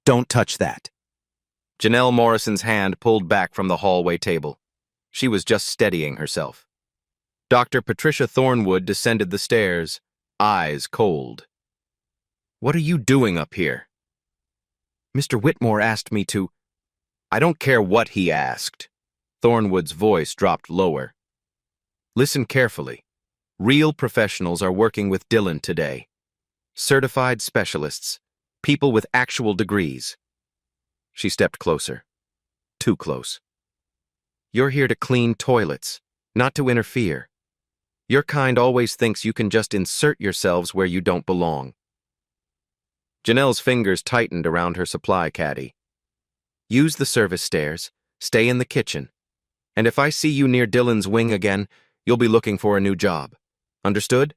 Don't touch that. Janelle Morrison's hand pulled back from the hallway table. She was just steadying herself. Dr. Patricia Thornwood descended the stairs, eyes cold. What are you doing up here? Mr. Whitmore asked me to. I don't care what he asked. Thornwood's voice dropped lower. Listen carefully. Real professionals are working with Dylan today. Certified specialists. People with actual degrees. She stepped closer. Too close. You're here to clean toilets, not to interfere. Your kind always thinks you can just insert yourselves where you don't belong. Janelle's fingers tightened around her supply caddy. Use the service stairs, stay in the kitchen, and if I see you near Dylan's wing again, you'll be looking for a new job. Understood?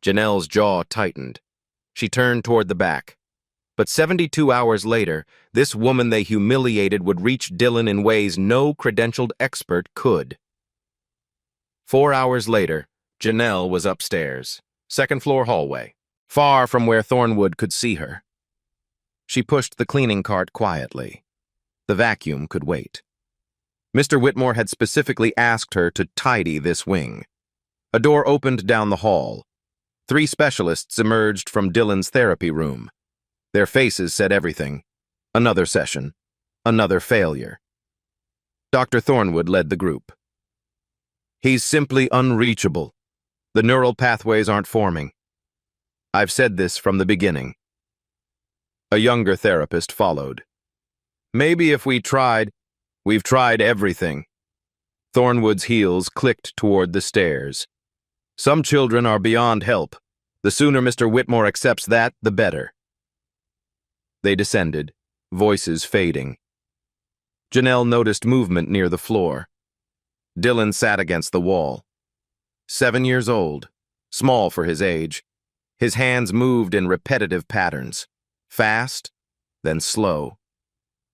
Janelle's jaw tightened. She turned toward the back. But 72 hours later, this woman they humiliated would reach Dylan in ways no credentialed expert could. 4 hours later, Janelle was upstairs, second-floor hallway, far from where Thornwood could see her. She pushed the cleaning cart quietly. The vacuum could wait. Mr. Whitmore had specifically asked her to tidy this wing. A door opened down the hall. 3 specialists emerged from Dylan's therapy room. Their faces said everything. Another session. Another failure. Dr. Thornwood led the group. He's simply unreachable. The neural pathways aren't forming. I've said this from the beginning. A younger therapist followed. Maybe if we've tried everything. Thornwood's heels clicked toward the stairs. Some children are beyond help. The sooner Mr. Whitmore accepts that, the better. They descended, voices fading. Janelle noticed movement near the floor. Dylan sat against the wall. 7 years old, small for his age. His hands moved in repetitive patterns. Fast, then slow.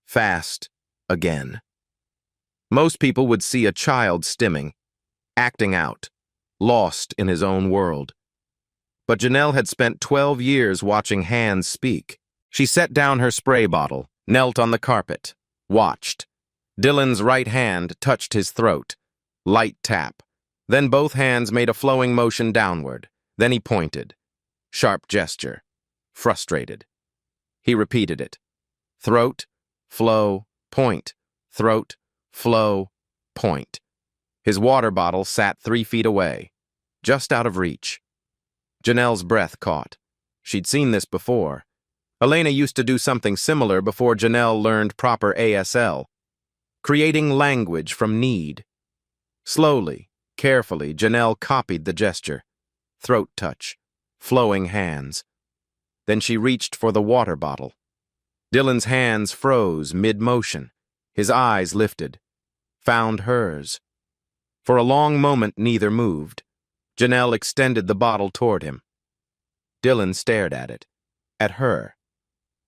Fast, again. Most people would see a child stimming, acting out, lost in his own world. But Janelle had spent 12 years watching hands speak. She set down her spray bottle, knelt on the carpet, watched. Dylan's right hand touched his throat. Light tap. Then both hands made a flowing motion downward. Then he pointed. Sharp gesture. Frustrated. He repeated it. Throat, flow, point. Throat, flow, point. His water bottle sat 3 feet away, just out of reach. Janelle's breath caught. She'd seen this before. Elena used to do something similar before Janelle learned proper ASL, creating language from need. Slowly, carefully, Janelle copied the gesture. Throat touch, flowing hands. Then she reached for the water bottle. Dylan's hands froze mid-motion. His eyes lifted, found hers. For a long moment, neither moved. Janelle extended the bottle toward him. Dylan stared at it, at her,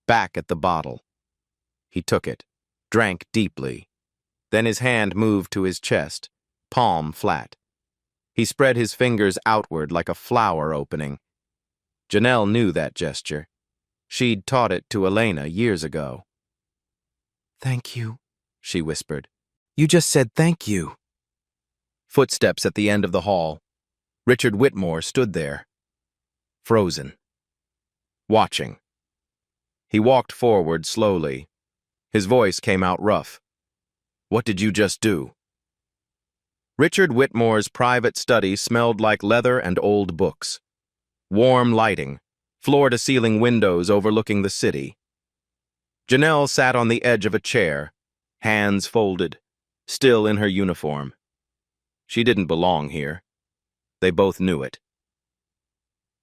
back at the bottle. He took it, drank deeply. Then his hand moved to his chest, palm flat. He spread his fingers outward like a flower opening. Janelle knew that gesture. She'd taught it to Elena years ago. "Thank you," she whispered. "You just said thank you." Footsteps at the end of the hall. Richard Whitmore stood there, frozen, watching. He walked forward slowly. His voice came out rough. "What did you just do?" Richard Whitmore's private study smelled like leather and old books. Warm lighting, floor-to-ceiling windows overlooking the city. Janelle sat on the edge of a chair, hands folded, still in her uniform. She didn't belong here. They both knew it.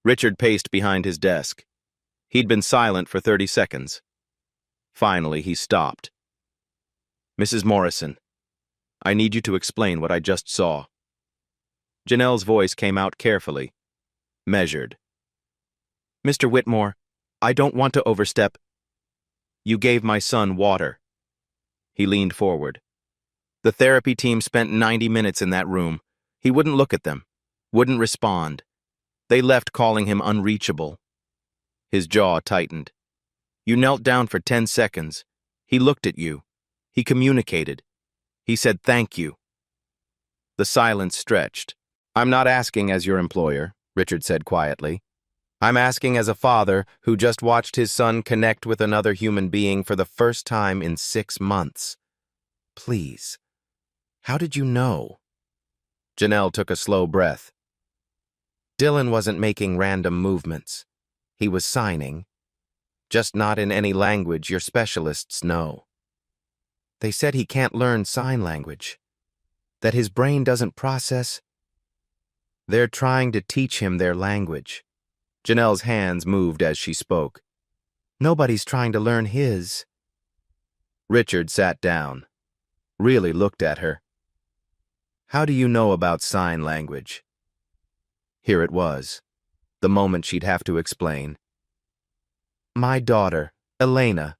Richard paced behind his desk. He'd been silent for 30 seconds. Finally, he stopped. "Mrs. Morrison, I need you to explain what I just saw." Janelle's voice came out carefully, measured. "Mr. Whitmore, I don't want to overstep. You gave my son water." He leaned forward. The therapy team spent 90 minutes in that room. He wouldn't look at them, wouldn't respond. They left calling him unreachable. His jaw tightened. You knelt down for 10 seconds. He looked at you. He communicated. He said thank you. The silence stretched. I'm not asking as your employer, Richard said quietly. I'm asking as a father who just watched his son connect with another human being for the first time in 6 months. Please, how did you know? Janelle took a slow breath. Dylan wasn't making random movements. He was signing, just not in any language your specialists know. They said he can't learn sign language, that his brain doesn't process. They're trying to teach him their language. Janelle's hands moved as she spoke. Nobody's trying to learn his. Richard sat down, really looked at her. How do you know about sign language? Here it was, the moment she'd have to explain. My daughter, Elena.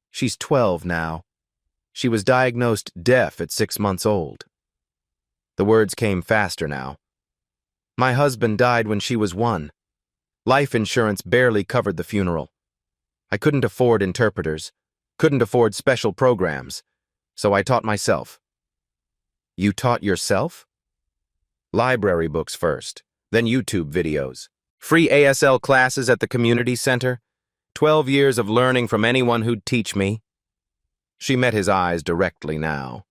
She's 12 now. She was diagnosed deaf at 6 months old. The words came faster now. My husband died when she was 1. Life insurance barely covered the funeral. I couldn't afford interpreters, couldn't afford special programs, so I taught myself. You taught yourself? Library books first, then YouTube videos. Free ASL classes at the community center. 12 years of learning from anyone who'd teach me. She met his eyes directly now.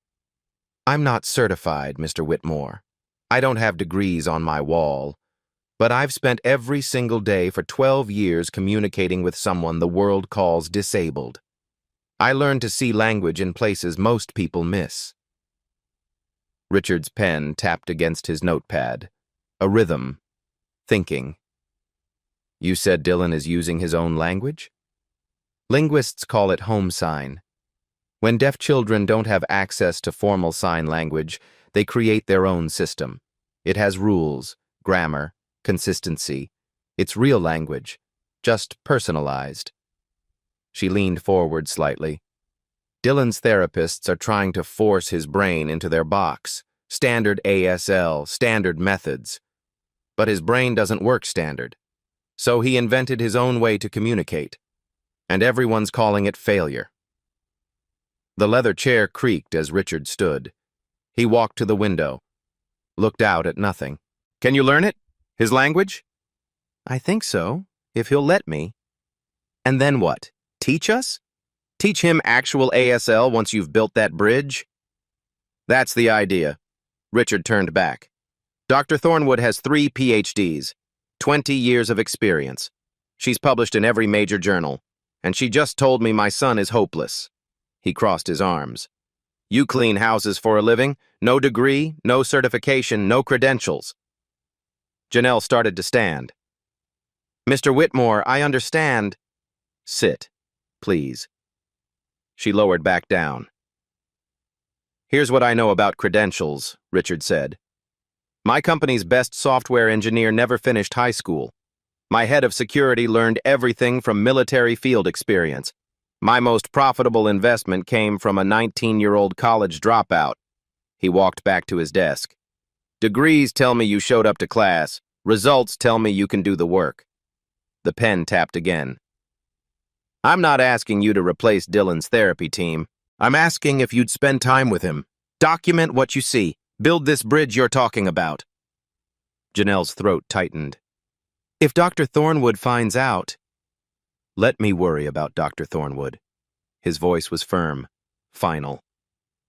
I'm not certified, Mr. Whitmore. I don't have degrees on my wall. But I've spent every single day for 12 years communicating with someone the world calls disabled. I learned to see language in places most people miss. Richard's pen tapped against his notepad. A rhythm. Thinking. You said Dylan is using his own language? Linguists call it home sign. When deaf children don't have access to formal sign language, they create their own system. It has rules, grammar, consistency. It's real language, just personalized. She leaned forward slightly. Dylan's therapists are trying to force his brain into their box. Standard ASL, standard methods. But his brain doesn't work standard. So he invented his own way to communicate. And everyone's calling it failure. The leather chair creaked as Richard stood. He walked to the window, looked out at nothing. Can you learn it? His language? I think so, if he'll let me. And then what? Teach us? Teach him actual ASL once you've built that bridge? That's the idea. Richard turned back. Dr. Thornwood has 3 PhDs, 20 years of experience. She's published in every major journal, and she just told me my son is hopeless. He crossed his arms. You clean houses for a living, no degree, no certification, no credentials. Janelle started to stand. Mr. Whitmore, I understand. Sit, please. She lowered back down. Here's what I know about credentials, Richard said. My company's best software engineer never finished high school. My head of security learned everything from military field experience. My most profitable investment came from a 19-year-old college dropout. He walked back to his desk. Degrees tell me you showed up to class. Results tell me you can do the work. The pen tapped again. I'm not asking you to replace Dylan's therapy team. I'm asking if you'd spend time with him. Document what you see. Build this bridge you're talking about. Janelle's throat tightened. If Dr. Thornwood finds out... Let me worry about Dr. Thornwood. His voice was firm, final.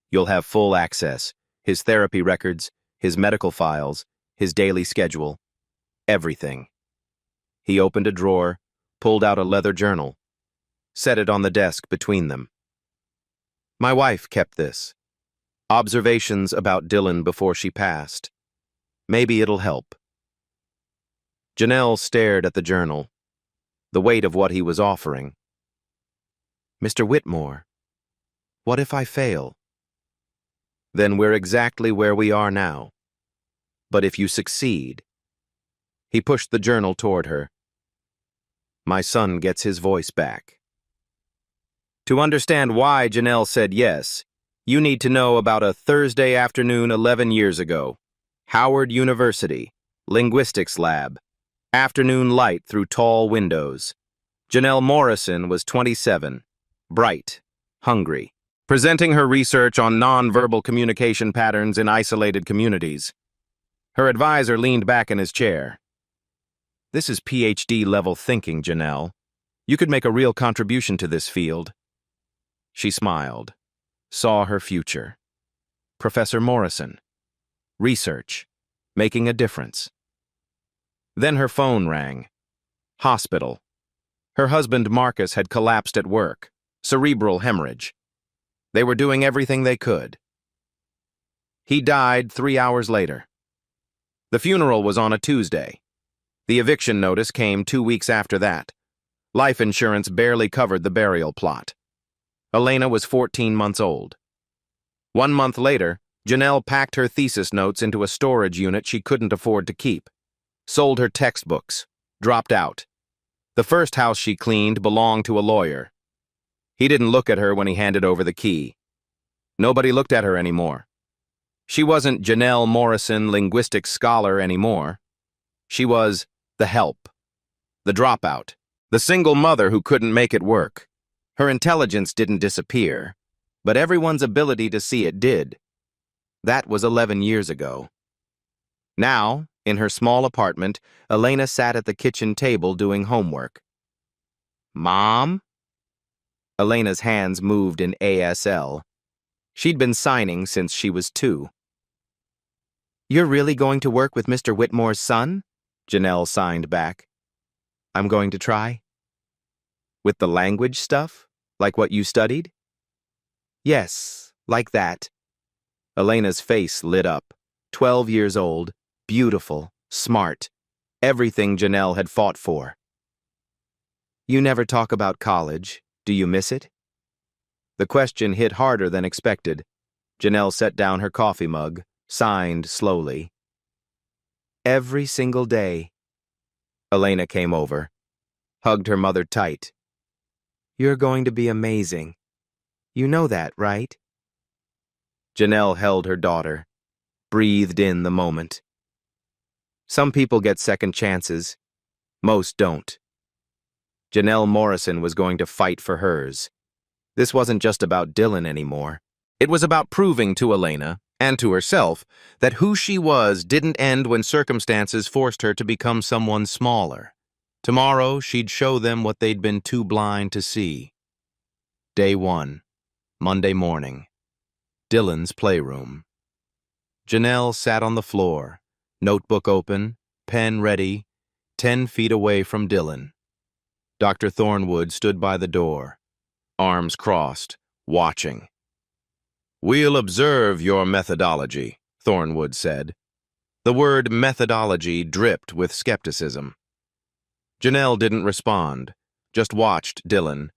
You'll have full access. His therapy records, his medical files, his daily schedule. Everything. He opened a drawer, pulled out a leather journal, set it on the desk between them. My wife kept this. Observations about Dylan before she passed. Maybe it'll help. Janelle stared at the journal, the weight of what he was offering. Mr. Whitmore, what if I fail? Then we're exactly where we are now. But if you succeed... He pushed the journal toward her. My son gets his voice back. To understand why Janelle said yes, you need to know about a Thursday afternoon 11 years ago. Howard University, linguistics lab. Afternoon light through tall windows. Janelle Morrison was 27, bright, hungry, presenting her research on nonverbal communication patterns in isolated communities. Her advisor leaned back in his chair. "This is PhD-level thinking, Janelle. You could make a real contribution to this field." She smiled, saw her future. Professor Morrison. Research. Making a difference. Then her phone rang. Hospital. Her husband Marcus had collapsed at work. Cerebral hemorrhage. They were doing everything they could. He died 3 hours later. The funeral was on a Tuesday. The eviction notice came 2 weeks after that. Life insurance barely covered the burial plot. Elena was 14 months old. 1 month later, Janelle packed her thesis notes into a storage unit she couldn't afford to keep. Sold her textbooks. Dropped out. The first house she cleaned belonged to a lawyer. He didn't look at her when he handed over the key. Nobody looked at her anymore. She wasn't Janelle Morrison, linguistics scholar, anymore. She was the help, the dropout, the single mother who couldn't make it work. Her intelligence didn't disappear, but everyone's ability to see it did. That was 11 years ago. Now, in her small apartment, Elena sat at the kitchen table doing homework. "Mom?" Elena's hands moved in ASL. She'd been signing since she was 2. "You're really going to work with Mr. Whitmore's son?" Janelle signed back. "I'm going to try." "With the language stuff? Like what you studied?" "Yes, like that." Elena's face lit up. 12 years old, beautiful, smart, everything Janelle had fought for. "You never talk about college. Do you miss it?" The question hit harder than expected. Janelle set down her coffee mug, signed slowly. "Every single day." Elena came over, hugged her mother tight. "You're going to be amazing. You know that, right?" Janelle held her daughter, breathed in the moment. Some people get second chances. Most don't. Janelle Morrison was going to fight for hers. This wasn't just about Dylan anymore. It was about proving to Elena, and to herself, that who she was didn't end when circumstances forced her to become someone smaller. Tomorrow, she'd show them what they'd been too blind to see. Day 1, Monday morning. Dylan's playroom. Janelle sat on the floor, notebook open, pen ready, 10 feet away from Dylan. Dr. Thornwood stood by the door, arms crossed, watching. "We'll observe your methodology," Thornwood said. The word methodology dripped with skepticism. Janelle didn't respond, just watched Dylan.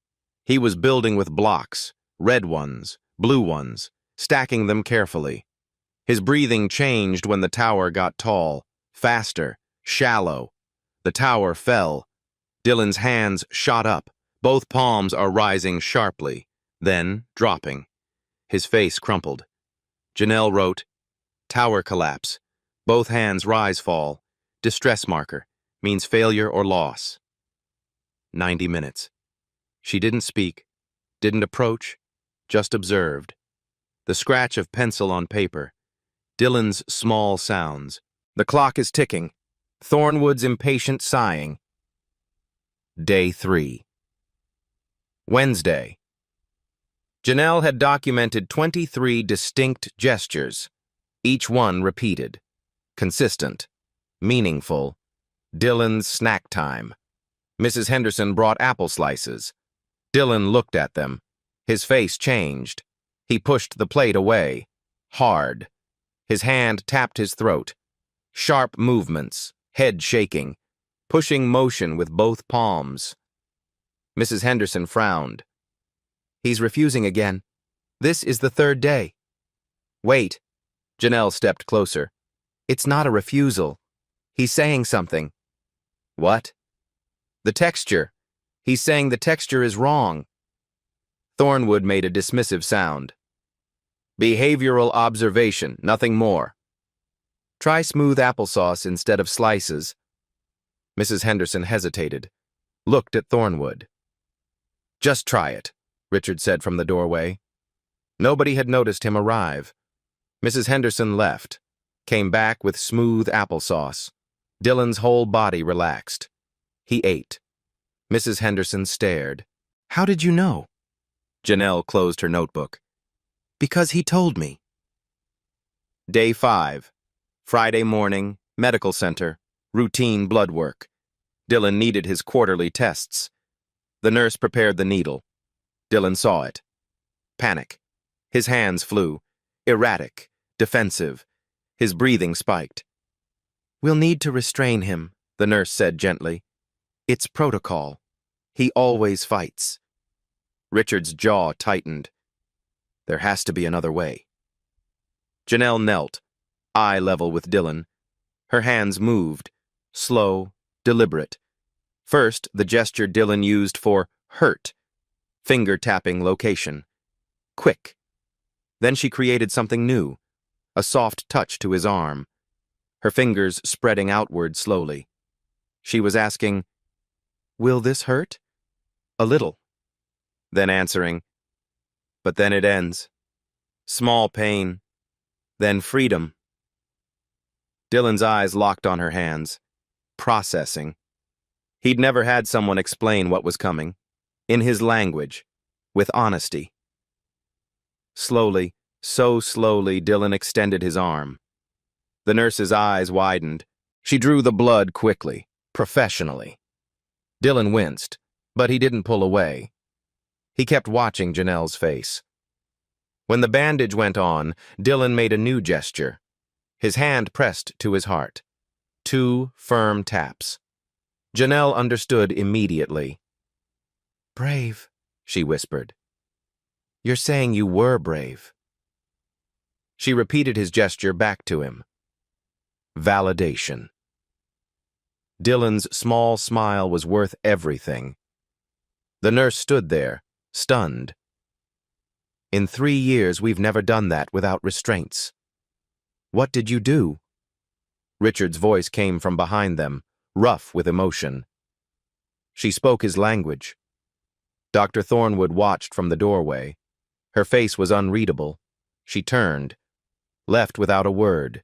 He was building with blocks, red ones, blue ones, stacking them carefully. His breathing changed when the tower got tall, faster, shallow. The tower fell. Dylan's hands shot up. Both palms are rising sharply, then dropping. His face crumpled. Janelle wrote, "Tower collapse. Both hands rise fall. Distress marker. Means failure or loss." 90 minutes. She didn't speak, didn't approach, just observed. The scratch of pencil on paper. Dylan's small sounds. The clock is ticking. Thornwood's impatient sighing. Day 3. Wednesday. Janelle had documented 23 distinct gestures, each one repeated, consistent, meaningful. Dylan's snack time. Mrs. Henderson brought apple slices. Dylan looked at them. His face changed. He pushed the plate away, hard. His hand tapped his throat. Sharp movements, head shaking, pushing motion with both palms. Mrs. Henderson frowned. "He's refusing again. This is the 3rd day." "Wait." Janelle stepped closer. "It's not a refusal. He's saying something." "What?" "The texture. He's saying the texture is wrong." Thornwood made a dismissive sound. "Behavioral observation, nothing more." "Try smooth applesauce instead of slices." Mrs. Henderson hesitated. looked at Thornwood. "Just try it," Richard said from the doorway. Nobody had noticed him arrive. Mrs. Henderson left, came back with smooth applesauce. Dylan's whole body relaxed. He ate. Mrs. Henderson stared. "How did you know?" Janelle closed her notebook. "Because he told me." Day 5. Friday morning, medical center, routine blood work. Dylan needed his quarterly tests. The nurse prepared the needle. Dylan saw it. Panic. His hands flew. Erratic. Defensive. His breathing spiked. "We'll need to restrain him," the nurse said gently. "It's protocol. He always fights." Richard's jaw tightened. There has to be another way. Janelle knelt, eye level with Dylan. Her hands moved, slow, deliberate. First, the gesture Dylan used for hurt, finger-tapping location. Quick. Then she created something new, a soft touch to his arm, her fingers spreading outward slowly. She was asking, "Will this hurt?" "A little." Then answering, "But then it ends. Small pain. Then freedom." Dylan's eyes locked on her hands, processing. He'd never had someone explain what was coming, in his language, with honesty. Slowly, so slowly, Dylan extended his arm. The nurse's eyes widened. She drew the blood quickly, professionally. Dylan winced, but he didn't pull away. He kept watching Janelle's face. When the bandage went on, Dylan made a new gesture. His hand pressed to his heart. 2 firm taps. Janelle understood immediately. "Brave," she whispered. "You're saying you were brave." She repeated his gesture back to him. Validation. Dylan's small smile was worth everything. The nurse stood there, stunned. "In 3 years, we've never done that without restraints." "What did you do?" Richard's voice came from behind them, rough with emotion. She spoke his language. Dr. Thornwood watched from the doorway. Her face was unreadable. She turned, left without a word.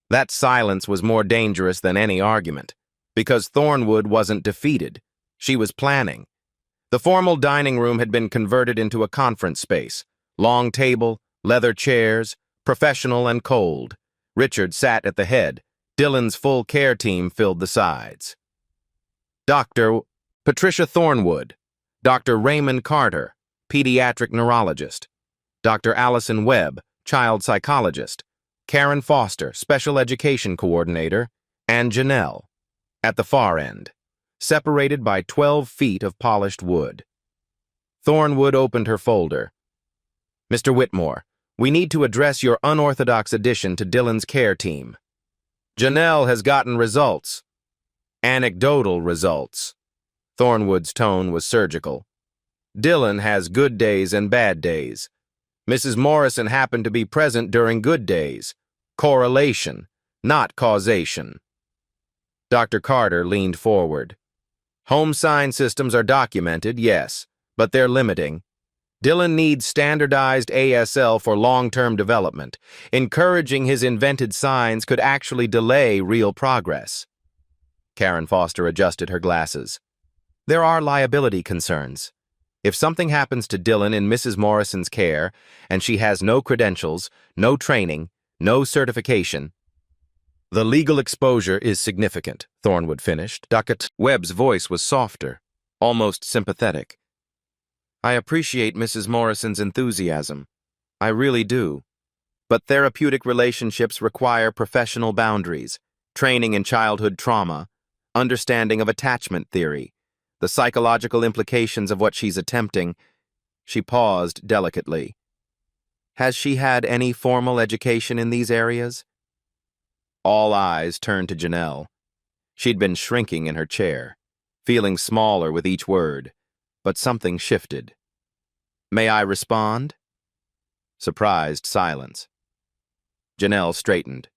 That silence was more dangerous than any argument, because Thornwood wasn't defeated. She was planning. The formal dining room had been converted into a conference space. Long table, leather chairs, professional and cold. Richard sat at the head. Dylan's full care team filled the sides. Dr. Patricia Thornwood, Dr. Raymond Carter, pediatric neurologist, Dr. Allison Webb, child psychologist, Karen Foster, special education coordinator, and Janelle, at the far end, separated by 12 feet of polished wood. Thornwood opened her folder. "Mr. Whitmore, we need to address your unorthodox addition to Dylan's care team. Janelle has gotten results. Anecdotal results." Thornwood's tone was surgical. "Dylan has good days and bad days. Mrs. Morrison happened to be present during good days. Correlation, not causation." Dr. Carter leaned forward. "Home sign systems are documented, yes, but they're limiting. Dylan needs standardized ASL for long-term development. Encouraging his invented signs could actually delay real progress." Karen Foster adjusted her glasses. "There are liability concerns. If something happens to Dylan in Mrs. Morrison's care, and she has no credentials, no training, no certification—" "The legal exposure is significant," Thornwood finished. Dr. Webb's voice was softer, almost sympathetic. "I appreciate Mrs. Morrison's enthusiasm. I really do. But therapeutic relationships require professional boundaries, training in childhood trauma, understanding of attachment theory, the psychological implications of what she's attempting." She paused delicately. "Has she had any formal education in these areas?" All eyes turned to Janelle. She'd been shrinking in her chair, feeling smaller with each word, but something shifted. "May I respond?" Surprised silence. Janelle straightened.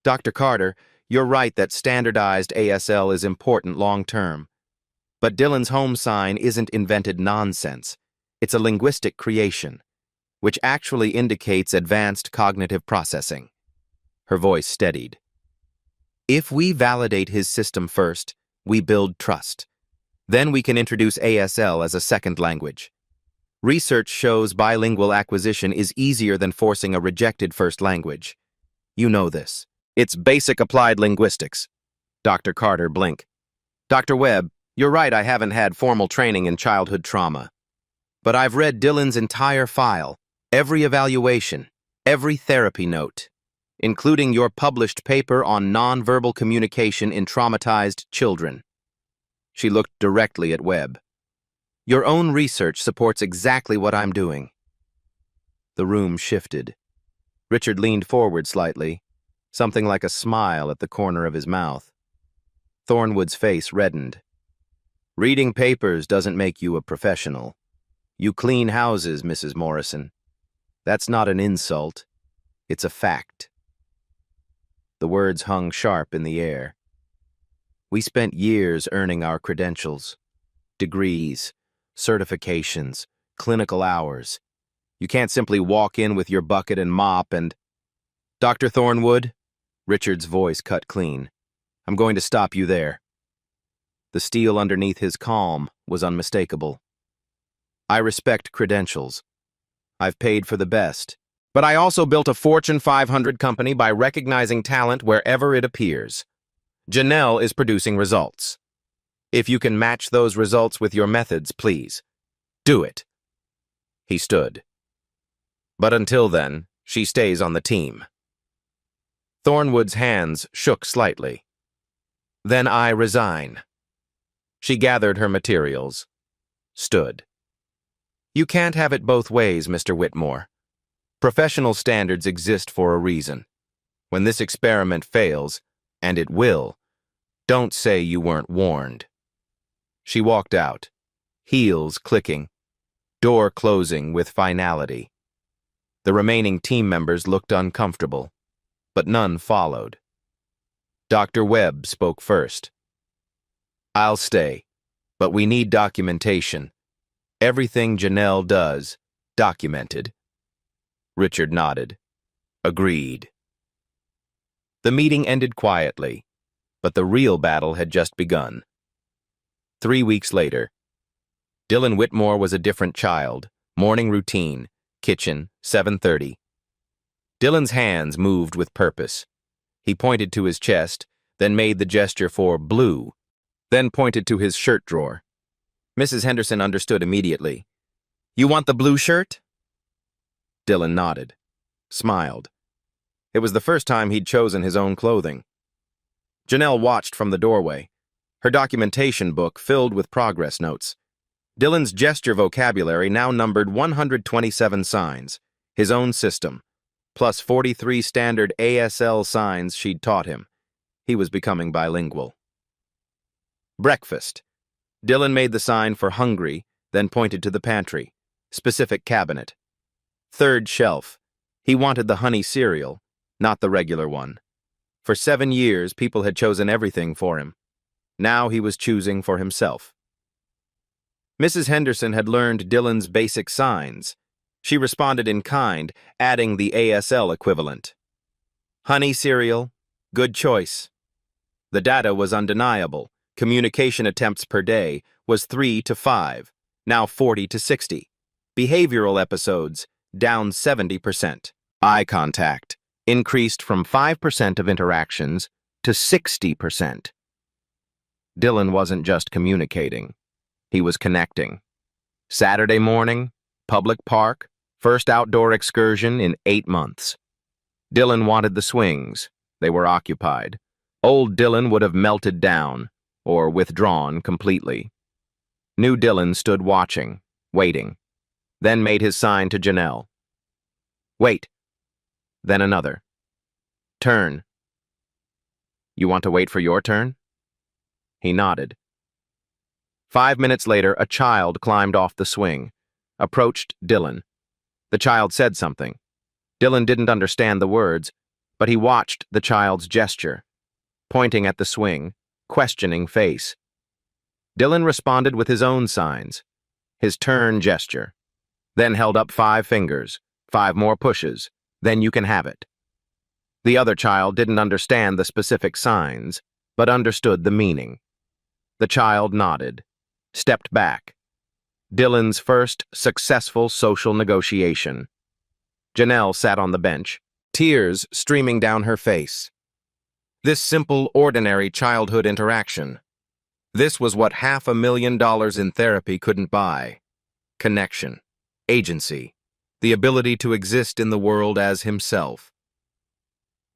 "Dr. Carter, You're right that standardized ASL is important long-term. But Dylan's home sign isn't invented nonsense. It's a linguistic creation, which actually indicates advanced cognitive processing. Her voice steadied. If we validate his system first, we build trust. Then we can introduce ASL as a second language. Research shows bilingual acquisition is easier than forcing a rejected first language. You know this. It's basic applied linguistics. Dr. Carter blinked. Dr. Webb, you're right, I haven't had formal training in childhood trauma. But I've read Dylan's entire file, every evaluation, every therapy note, including your published paper on nonverbal communication in traumatized children. She looked directly at Webb. Your own research supports exactly what I'm doing. The room shifted. Richard leaned forward slightly, something like a smile at the corner of his mouth. Thornwood's face reddened. Reading papers doesn't make you a professional. You clean houses, Mrs. Morrison. That's not an insult. It's a fact. The words hung sharp in the air. We spent years earning our credentials. Degrees, certifications, clinical hours. You can't simply walk in with your bucket and mop and... Dr. Thornwood? Richard's voice cut clean. I'm going to stop you there. The steel underneath his calm was unmistakable. I respect credentials. I've paid for the best. But I also built a Fortune 500 company by recognizing talent wherever it appears. Janelle is producing results. If you can match those results with your methods, please, do it. He stood. But until then, she stays on the team. Thornwood's hands shook slightly. Then I resign. She gathered her materials, stood. You can't have it both ways, Mr. Whitmore. Professional standards exist for a reason. When this experiment fails, and it will, don't say you weren't warned. She walked out, heels clicking, door closing with finality. The remaining team members looked uncomfortable, but none followed. Dr. Webb spoke first. I'll stay, but we need documentation. Everything Janelle does, documented. Richard nodded. Agreed. The meeting ended quietly, but the real battle had just begun. 3 weeks later, Dylan Whitmore was a different child. Morning routine, kitchen, 7:30. Dylan's hands moved with purpose. He pointed to his chest, then made the gesture for blue, then pointed to his shirt drawer. Mrs. Henderson understood immediately. You want the blue shirt? Dylan nodded, smiled. It was the first time he'd chosen his own clothing. Janelle watched from the doorway, her documentation book filled with progress notes. Dylan's gesture vocabulary now numbered 127 signs, his own system, plus 43 standard ASL signs she'd taught him. He was becoming bilingual. Breakfast. Dylan made the sign for hungry, then pointed to the pantry, specific cabinet. Third shelf. He wanted the honey cereal, not the regular one. For 7 years, people had chosen everything for him. Now he was choosing for himself. Mrs. Henderson had learned Dylan's basic signs. She responded in kind, adding the ASL equivalent. Honey cereal, good choice. The data was undeniable. Communication attempts per day was 3 to 5, now 40 to 60. Behavioral episodes, down 70%. Eye contact increased from 5% of interactions to 60%. Dylan wasn't just communicating. He was connecting. Saturday morning, public park, first outdoor excursion in 8 months. Dylan wanted the swings. They were occupied. Old Dylan would have melted down, or withdrawn completely. New Dylan stood watching, waiting, then made his sign to Janelle. Wait. Then another. Turn. You want to wait for your turn? He nodded. 5 minutes later, a child climbed off the swing, approached Dylan. The child said something. Dylan didn't understand the words, but he watched the child's gesture. pointing at the swing, questioning face. Dylan responded with his own signs, his turn gesture, then held up 5 fingers, 5 more pushes, then you can have it. The other child didn't understand the specific signs, but understood the meaning. The child nodded, stepped back. Dylan's first successful social negotiation. Janelle sat on the bench, tears streaming down her face. This simple, ordinary childhood interaction. This was what $500,000 in therapy couldn't buy. Connection, agency, the ability to exist in the world as himself.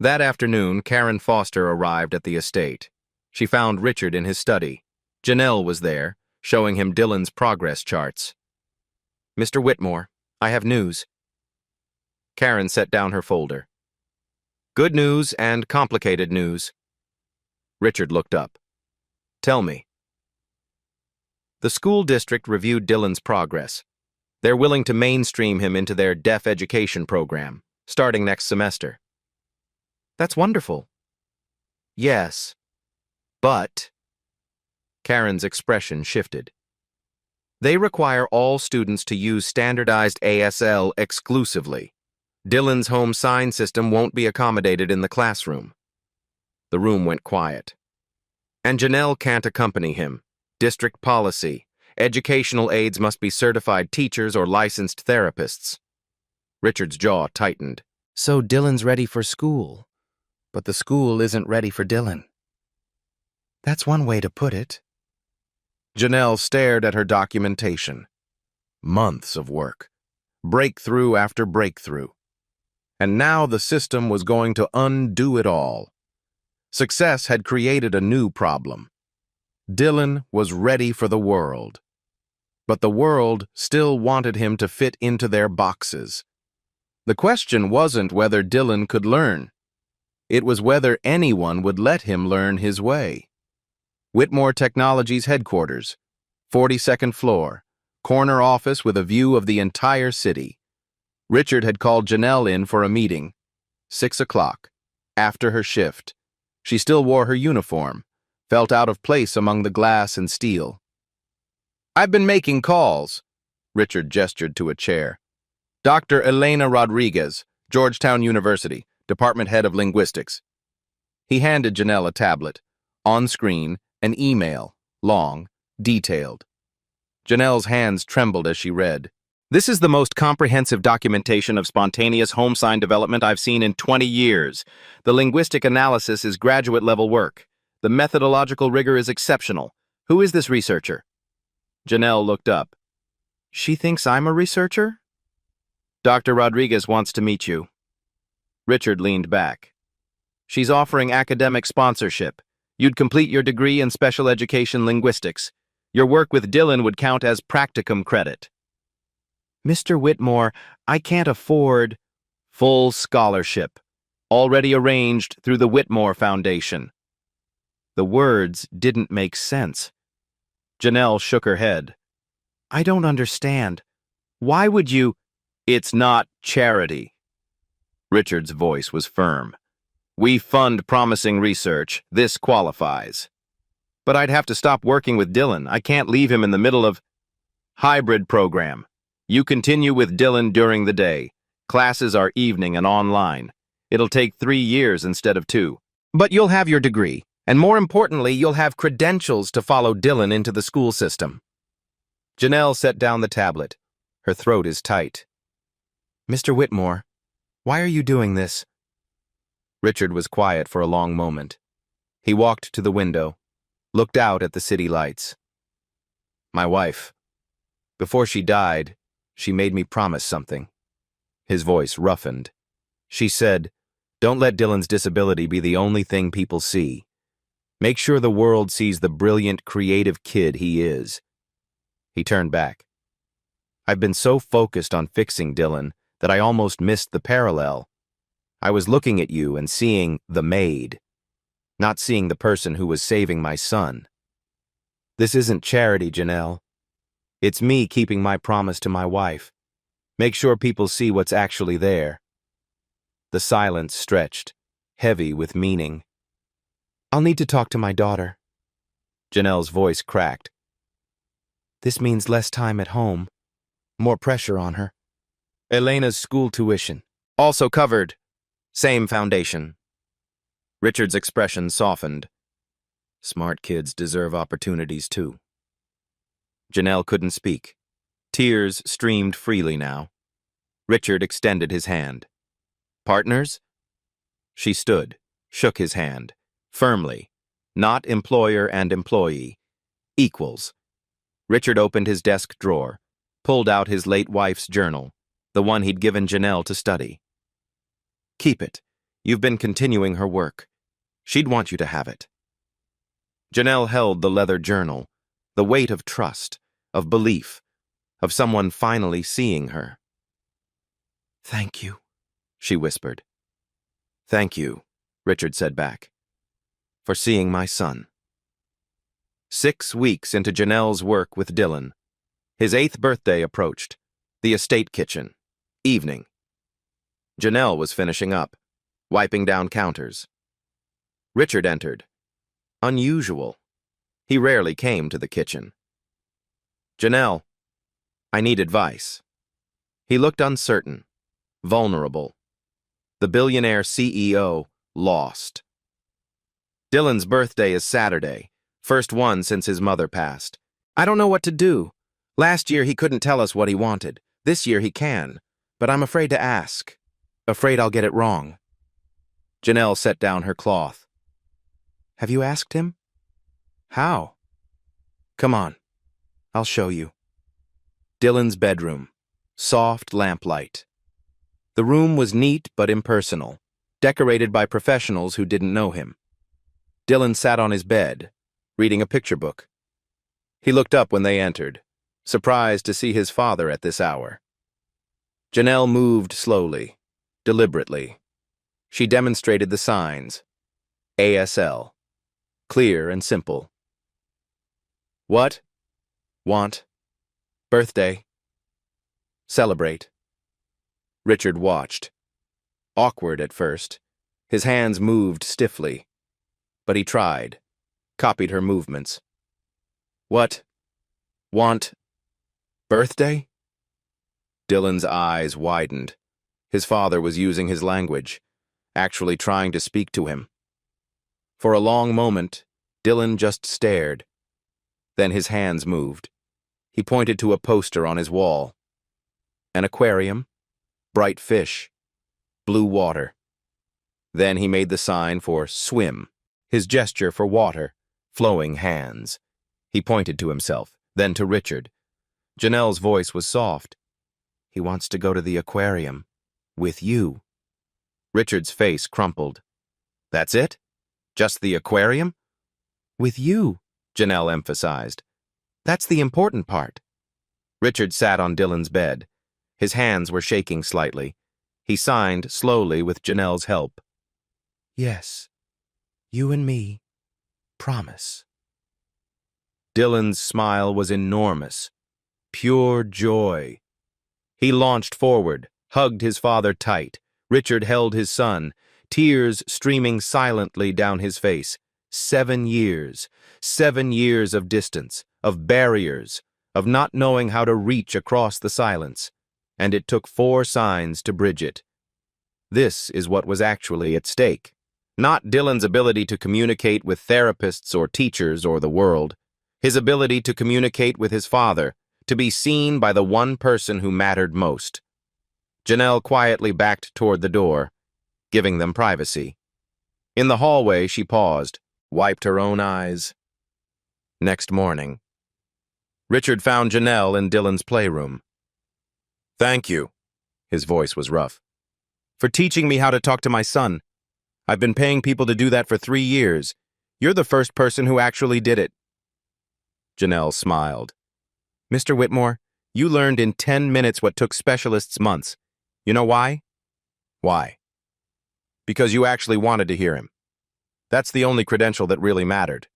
That afternoon, Karen Foster arrived at the estate. She found Richard in his study. Janelle was there, showing him Dylan's progress charts. "Mr. Whitmore, I have news." Karen set down her folder. "Good news and complicated news." Richard looked up. "Tell me." The school district reviewed Dylan's progress. They're willing to mainstream him into their deaf education program, starting next semester. "That's wonderful." "Yes, but..." Karen's expression shifted. "They require all students to use standardized ASL exclusively. Dylan's home sign system won't be accommodated in the classroom." The room went quiet. "And Janelle can't accompany him. District policy. Educational aides must be certified teachers or licensed therapists." Richard's jaw tightened. "So Dylan's ready for school, but the school isn't ready for Dylan." "That's one way to put it." Janelle stared at her documentation. Months of work. Breakthrough after breakthrough. And now the system was going to undo it all. Success had created a new problem. Dylan was ready for the world. But the world still wanted him to fit into their boxes. The question wasn't whether Dylan could learn. It was whether anyone would let him learn his way. Whitmore Technologies headquarters, 42nd floor, corner office with a view of the entire city. Richard had called Janelle in for a meeting. 6 o'clock, after her shift. She still wore her uniform, felt out of place among the glass and steel. "I've been making calls." Richard gestured to a chair. "Dr. Elena Rodriguez, Georgetown University, Department Head of Linguistics." He handed Janelle a tablet. On screen, an email, long, detailed. Janelle's hands trembled as she read. "This is the most comprehensive documentation of spontaneous home sign development I've seen in 20 years. The linguistic analysis is graduate-level work. The methodological rigor is exceptional. Who is this researcher?" Janelle looked up. "She thinks I'm a researcher?" "Dr. Rodriguez wants to meet you." Richard leaned back. "She's offering academic sponsorship. You'd complete your degree in special education linguistics. Your work with Dylan would count as practicum credit." "Mr. Whitmore, I can't afford..." "Full scholarship. Already arranged through the Whitmore Foundation." The words didn't make sense. Janelle shook her head. "I don't understand. Why would you..." "It's not charity." Richard's voice was firm. "We fund promising research. This qualifies." "But I'd have to stop working with Dylan. I can't leave him in the middle of..." "Hybrid program. You continue with Dylan during the day. Classes are evening and online. It'll take 3 years instead of 2. But you'll have your degree. And more importantly, you'll have credentials to follow Dylan into the school system." Janelle set down the tablet. Her throat is tight. "Mr. Whitmore, why are you doing this?" Richard was quiet for a long moment. He walked to the window, looked out at the city lights. "My wife. Before she died, she made me promise something." His voice roughened. "She said, 'Don't let Dylan's disability be the only thing people see. Make sure the world sees the brilliant, creative kid he is.'" He turned back. "I've been so focused on fixing Dylan that I almost missed the parallel. I was looking at you and seeing the Maid, not seeing the person who was saving my son. This isn't charity, Janelle. It's me keeping my promise to my wife. Make sure people see what's actually there." The silence stretched, heavy with meaning. I'll need to talk to my daughter. Janelle's voice cracked. This means less time at home, more pressure on her. Elena's school tuition, also covered. Same foundation. Richard's expression softened. Smart kids deserve opportunities too. Janelle couldn't speak. Tears streamed freely now. Richard extended his hand. Partners? She stood, shook his hand, firmly. Not employer and employee. Equals. Richard opened his desk drawer, pulled out his late wife's journal, the one he'd given Janelle to study. Keep it. You've been continuing her work. She'd want you to have it. Janelle held the leather journal, the weight of trust, of belief, of someone finally seeing her. Thank you, she whispered. Thank you, Richard said back, for seeing my son. 6 weeks into Janelle's work with Dylan, his 8th birthday approached. The estate kitchen. Evening. Janelle was finishing up, wiping down counters. Richard entered. Unusual. He rarely came to the kitchen. Janelle, I need advice. He looked uncertain, vulnerable. The billionaire CEO lost. Dylan's birthday is Saturday, first one since his mother passed. I don't know what to do. Last year he couldn't tell us what he wanted. This year he can, but I'm afraid to ask. Afraid I'll get it wrong. Janelle set down her cloth. Have you asked him? How? Come on, I'll show you. Dylan's bedroom. Soft lamplight. The room was neat but impersonal, decorated by professionals who didn't know him. Dylan sat on his bed, reading a picture book. He looked up when they entered, surprised to see his father at this hour. Janelle moved slowly, deliberately. She demonstrated the signs. ASL. Clear and simple. What? Want. Birthday. Celebrate. Richard watched. Awkward at first. His hands moved stiffly. But he tried. Copied her movements. What? Want. Birthday? Dylan's eyes widened. His father was using his language, actually trying to speak to him. For a long moment, Dylan just stared. Then his hands moved. He pointed to a poster on his wall. An aquarium, bright fish, blue water. Then he made the sign for swim, his gesture for water, flowing hands. He pointed to himself, then to Richard. Janelle's voice was soft. He wants to go to the aquarium. With you. Richard's face crumpled. That's it? Just the aquarium? With you, Janelle emphasized. That's the important part. Richard sat on Dylan's bed. His hands were shaking slightly. He signed slowly with Janelle's help. Yes, you and me. Promise. Dylan's smile was enormous. Pure joy. He launched forward, hugged his father tight. Richard held his son, tears streaming silently down his face. 7 years. 7 years of distance, of barriers, of not knowing how to reach across the silence. And it took 4 signs to bridge it. This is what was actually at stake. Not Dylan's ability to communicate with therapists or teachers or the world. His ability to communicate with his father, to be seen by the one person who mattered most. Janelle quietly backed toward the door, giving them privacy. In the hallway, she paused, wiped her own eyes. Next morning, Richard found Janelle in Dylan's playroom. Thank you, his voice was rough, for teaching me how to talk to my son. I've been paying people to do that for 3 years. You're the first person who actually did it. Janelle smiled. Mr. Whitmore, you learned in 10 minutes what took specialists months. You know why? Why? Because you actually wanted to hear him. That's the only credential that really mattered.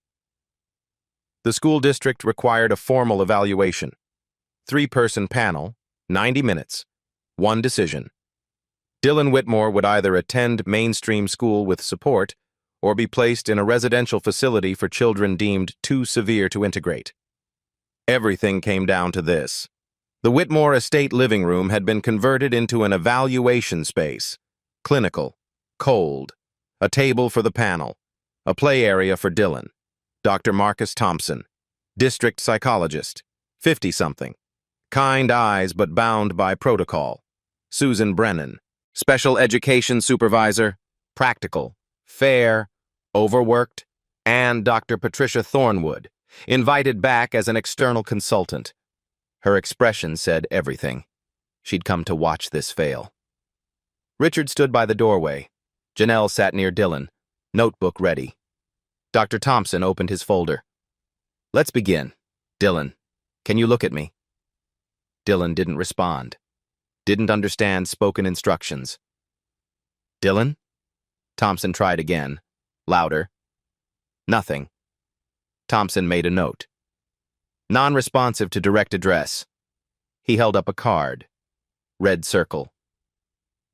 The school district required a formal evaluation. 3-person panel, 90 minutes, 1 decision. Dylan Whitmore would either attend mainstream school with support or be placed in a residential facility for children deemed too severe to integrate. Everything came down to this. The Whitmore estate living room had been converted into an evaluation space, clinical, cold, a table for the panel, a play area for Dylan, Dr. Marcus Thompson, district psychologist, 50-something, kind eyes but bound by protocol, Susan Brennan, special education supervisor, practical, fair, overworked, and Dr. Patricia Thornwood, invited back as an external consultant. Her expression said everything. She'd come to watch this fail. Richard stood by the doorway. Janelle sat near Dylan, notebook ready. Dr. Thompson opened his folder. "Let's begin. Dylan, can you look at me?" Dylan didn't respond. Didn't understand spoken instructions. "Dylan?" Thompson tried again, louder. Nothing. Thompson made a note. Non-responsive to direct address. He held up a card. Red circle.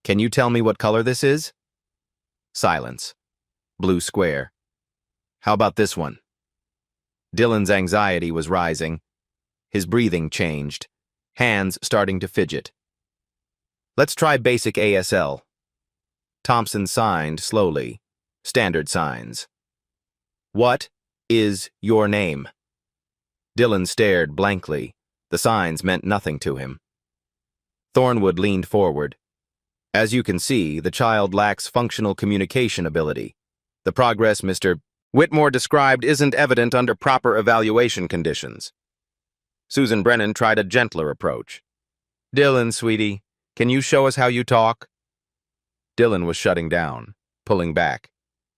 "Can you tell me what color this is?" Silence. Blue square. "How about this one?" Dylan's anxiety was rising. His breathing changed. Hands starting to fidget. "Let's try basic ASL." Thompson signed slowly. Standard signs. "What is your name?" Dylan stared blankly. The signs meant nothing to him. Thornwood leaned forward. "As you can see, the child lacks functional communication ability. The progress Mr. Whitmore described isn't evident under proper evaluation conditions." Susan Brennan tried a gentler approach. "Dylan, sweetie, can you show us how you talk?" Dylan was shutting down, pulling back.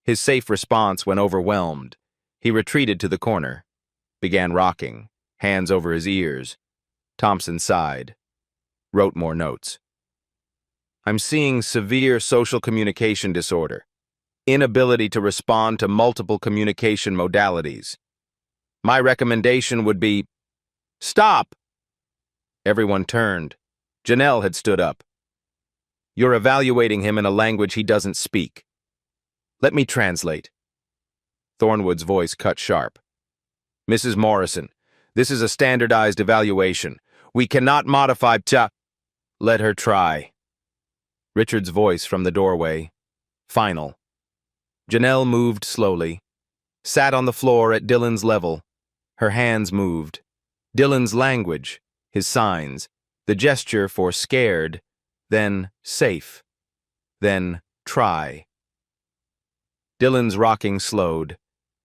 His safe response when overwhelmed. He retreated to the corner, began rocking, hands over his ears. Thompson sighed, wrote more notes. "I'm seeing severe social communication disorder, inability to respond to multiple communication modalities. My recommendation would be..." "Stop!" Everyone turned. Janelle had stood up. "You're evaluating him in a language he doesn't speak. Let me translate." Thornwood's voice cut sharp. "Mrs. Morrison, this is a standardized evaluation. We cannot modify Let her try." Richard's voice from the doorway. Final. Janelle moved slowly, sat on the floor at Dylan's level. Her hands moved. Dylan's language, his signs, the gesture for scared, then safe, then try. Dylan's rocking slowed.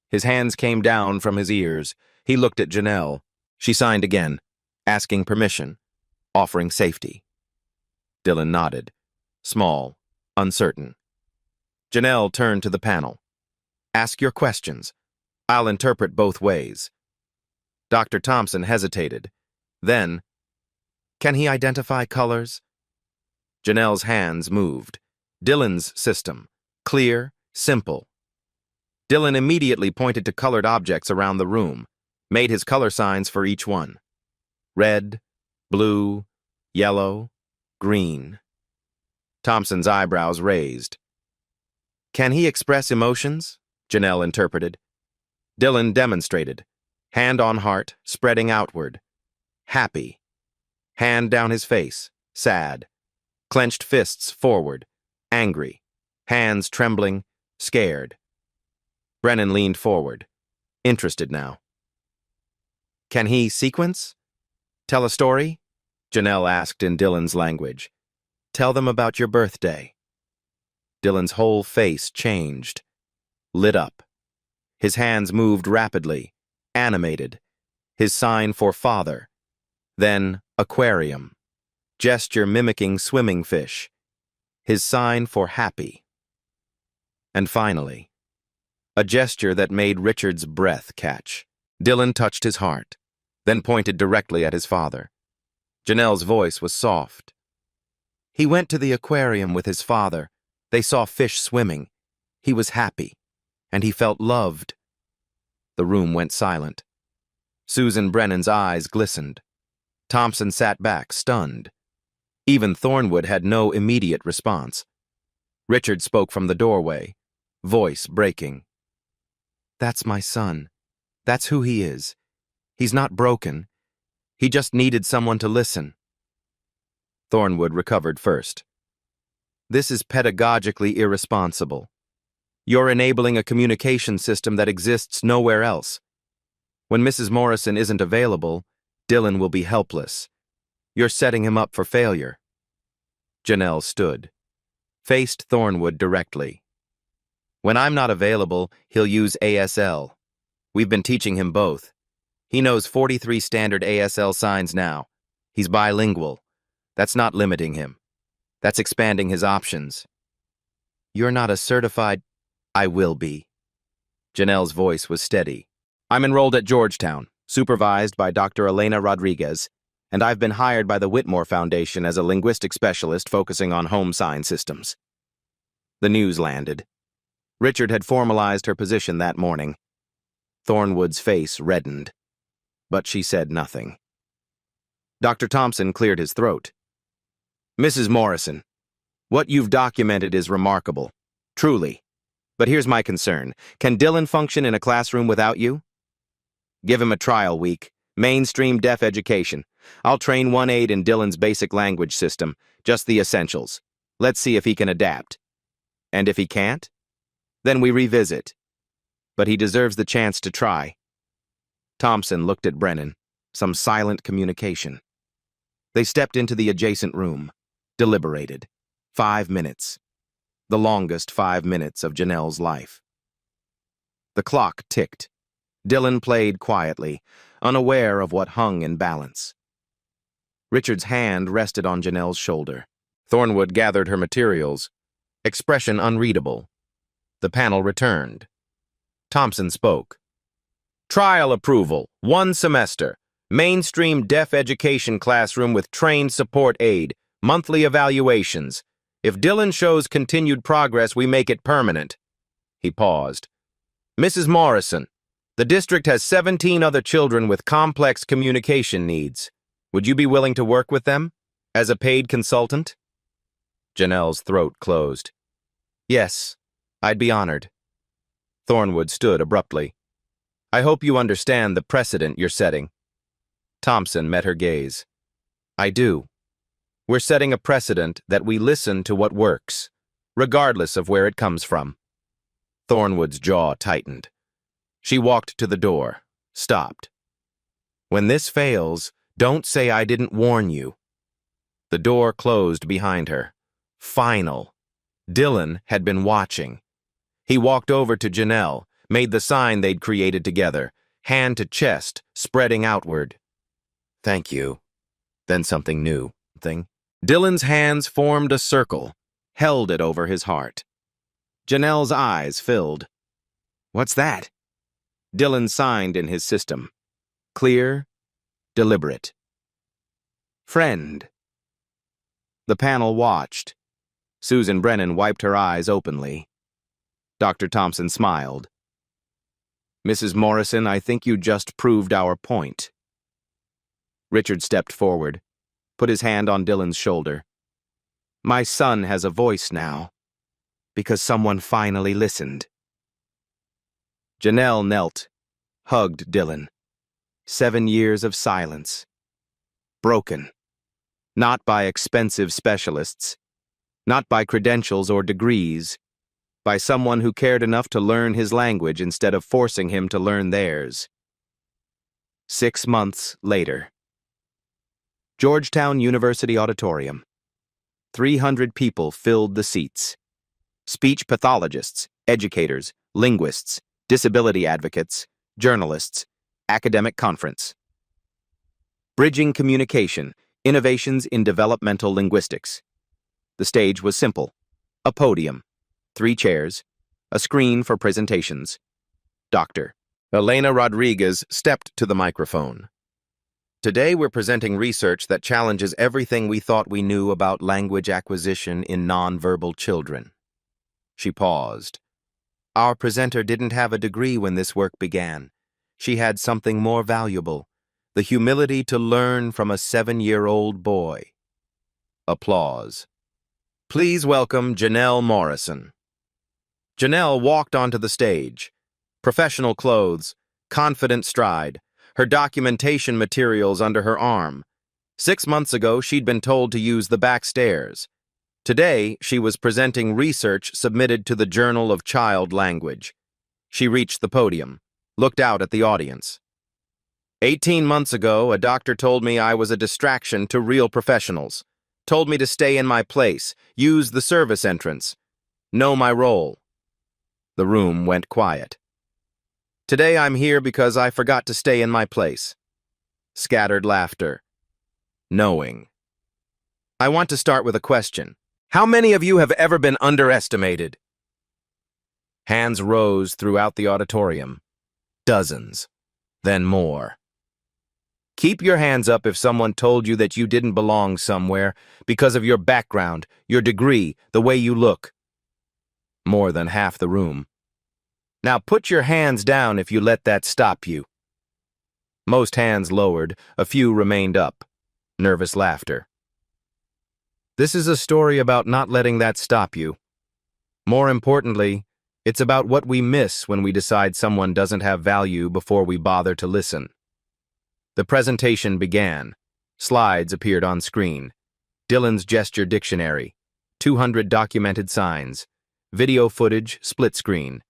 His hands came down from his ears. He looked at Janelle. She signed again, asking permission, offering safety. Dylan nodded, small, uncertain. Janelle turned to the panel. "Ask your questions. I'll interpret both ways." Dr. Thompson hesitated. Then, "Can he identify colors?" Janelle's hands moved. Dylan's system. Clear, simple. Dylan immediately pointed to colored objects around the room, made his color signs for each one. Red, blue, yellow, green. Thompson's eyebrows raised. "Can he express emotions?" Janelle interpreted. Dylan demonstrated. Hand on heart, spreading outward. Happy. Hand down his face, sad. Clenched fists forward, angry. Hands trembling, scared. Brennan leaned forward, interested now. "Can he sequence? Tell a story?" Janelle asked in Dylan's language. "Tell them about your birthday." Dylan's whole face changed, lit up. His hands moved rapidly, animated. His sign for father. Then aquarium. Gesture mimicking swimming fish. His sign for happy. And finally, a gesture that made Richard's breath catch. Dylan touched his heart, then pointed directly at his father. Janelle's voice was soft. "He went to the aquarium with his father. They saw fish swimming. He was happy, and he felt loved." The room went silent. Susan Brennan's eyes glistened. Thompson sat back, stunned. Even Thornwood had no immediate response. Richard spoke from the doorway, voice breaking. That's my son. That's who he is. He's not broken. He just needed someone to listen. Thornwood recovered first. This is pedagogically irresponsible. You're enabling a communication system that exists nowhere else. When Mrs. Morrison isn't available, Dylan will be helpless. You're setting him up for failure. Janelle stood, faced Thornwood directly. When I'm not available, he'll use ASL. We've been teaching him both. He knows 43 standard ASL signs now. He's bilingual. That's not limiting him. That's expanding his options. You're not a certified... I will be. Janelle's voice was steady. I'm enrolled at Georgetown, supervised by Dr. Elena Rodriguez, and I've been hired by the Whitmore Foundation as a linguistic specialist focusing on home sign systems. The news landed. Richard had formalized her position that morning. Thornwood's face reddened, but she said nothing. Dr. Thompson cleared his throat. Mrs. Morrison, what you've documented is remarkable, truly. But here's my concern. Can Dylan function in a classroom without you? Give him a trial week. Mainstream deaf education. I'll train one aide in Dylan's basic language system, just the essentials. Let's see if he can adapt. And if he can't? Then we revisit. But he deserves the chance to try. Thompson looked at Brennan. Some silent communication. They stepped into the adjacent room. Deliberated. 5 minutes. The longest 5 minutes of Janelle's life. The clock ticked. Dylan played quietly, unaware of what hung in balance. Richard's hand rested on Janelle's shoulder. Thornwood gathered her materials. Expression unreadable. The panel returned. Thompson spoke. Trial approval, 1 semester. Mainstream deaf education classroom with trained support aide. Monthly evaluations. If Dylan shows continued progress, we make it permanent. He paused. Mrs. Morrison, the district has 17 other children with complex communication needs. Would you be willing to work with them as a paid consultant? Janelle's throat closed. Yes, I'd be honored. Thornwood stood abruptly. I hope you understand the precedent you're setting. Thompson met her gaze. I do. We're setting a precedent that we listen to what works, regardless of where it comes from. Thornwood's jaw tightened. She walked to the door, stopped. When this fails, don't say I didn't warn you. The door closed behind her. Final. Dylan had been watching. He walked over to Janelle, made the sign they'd created together, hand to chest, spreading outward. Thank you. Then something new. Dylan's hands formed a circle, held it over his heart. Janelle's eyes filled. What's that? Dylan signed in his system. Clear, deliberate. Friend. The panel watched. Susan Brennan wiped her eyes openly. Dr. Thompson smiled. Mrs. Morrison, I think you just proved our point. Richard stepped forward, put his hand on Dylan's shoulder. My son has a voice now, because someone finally listened. Janelle knelt, hugged Dylan. 7 years of silence. Broken. Not by expensive specialists, not by credentials or degrees, by someone who cared enough to learn his language instead of forcing him to learn theirs. 6 months later. Georgetown University Auditorium. 300 people filled the seats. Speech pathologists, educators, linguists, disability advocates, journalists, academic conference. Bridging Communication, Innovations in Developmental Linguistics. The stage was simple. A podium, 3 chairs, a screen for presentations. Dr. Elena Rodriguez stepped to the microphone. Today we're presenting research that challenges everything we thought we knew about language acquisition in nonverbal children. She paused. Our presenter didn't have a degree when this work began. She had something more valuable, the humility to learn from a 7-year-old boy. Applause. Please welcome Janelle Morrison. Janelle walked onto the stage. Professional clothes, confident stride, her documentation materials under her arm. 6 months ago, she'd been told to use the back stairs. Today, she was presenting research submitted to the Journal of Child Language. She reached the podium, looked out at the audience. 18 months ago, a doctor told me I was a distraction to real professionals. Told me to stay in my place, use the service entrance, know my role. The room went quiet. Today I'm here because I forgot to stay in my place. Scattered laughter. Knowing. I want to start with a question. How many of you have ever been underestimated? Hands rose throughout the auditorium. Dozens. Then more. Keep your hands up if someone told you that you didn't belong somewhere because of your background, your degree, the way you look. More than half the room. Now put your hands down if you let that stop you. Most hands lowered, a few remained up. Nervous laughter. This is a story about not letting that stop you. More importantly, it's about what we miss when we decide someone doesn't have value before we bother to listen. The presentation began. Slides appeared on screen. Dylan's gesture dictionary. 200 documented signs. Video footage, split screen.